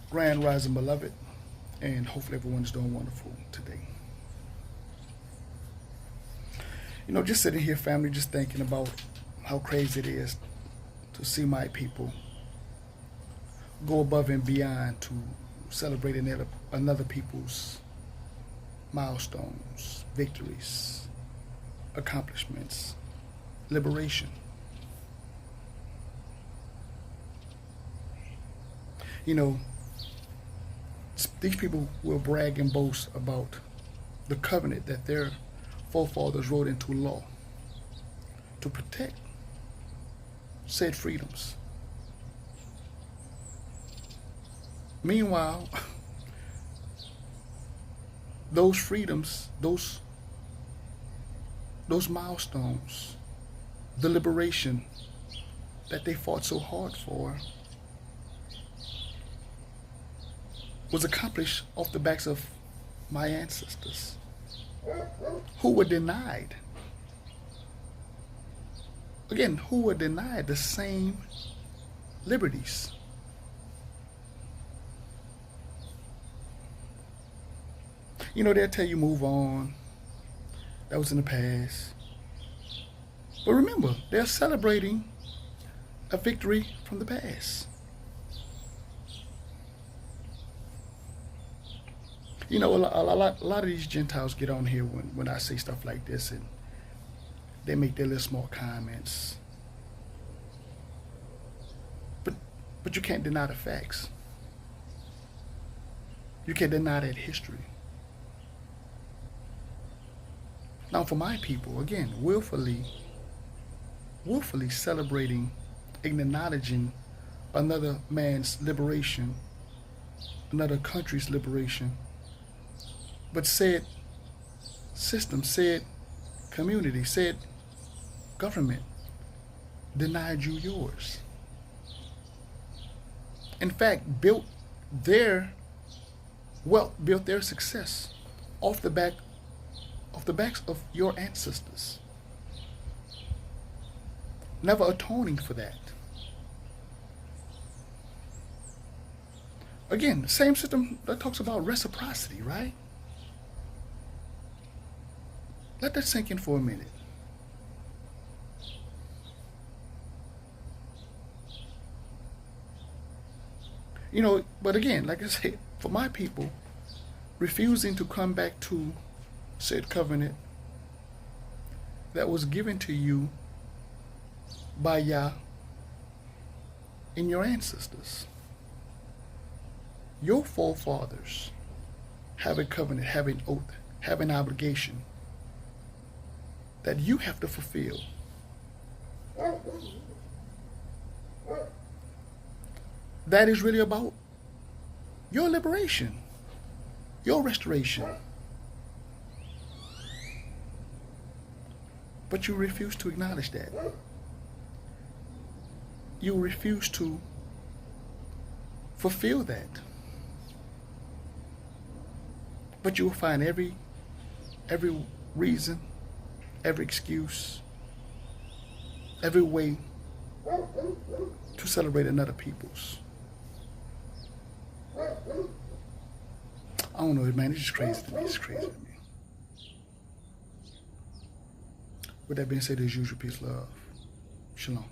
Grand Rising, beloved, and hopefully everyone's doing wonderful today. Just sitting here, family, just thinking about how crazy it is to see my people go above and beyond to celebrate another people's milestones, victories, accomplishments, liberation. These people will brag and boast about the covenant that their forefathers wrote into law to protect said freedoms. Meanwhile, those freedoms, those milestones, the liberation that they fought so hard for was accomplished off the backs of my ancestors who were denied. Again, who were denied the same liberties. They'll tell you move on. That was in the past. But remember, they're celebrating a victory from the past. A lot of these Gentiles get on here when I say stuff like this, and they make their little small comments. But you can't deny the facts. You can't deny that history. Now, for my people, again, willfully celebrating and acknowledging another man's liberation, another country's liberation, but said system, said community, said government denied you yours. In fact, built their wealth, built their success off the backs of your ancestors, never atoning for that. Again, the same system that talks about reciprocity, right? Let that sink in for a minute. But again, like I said, for my people, refusing to come back to said covenant that was given to you by Yah and your ancestors. Your forefathers have a covenant, have an oath, have an obligation that you have to fulfill. That is really about your liberation, your restoration. But you refuse to acknowledge that. You refuse to fulfill that. But you will find every reason, every excuse, every way to celebrate another people's. I don't know, man, it's just crazy to me. It's crazy to me. With that being said, as usual, peace, love. Shalom.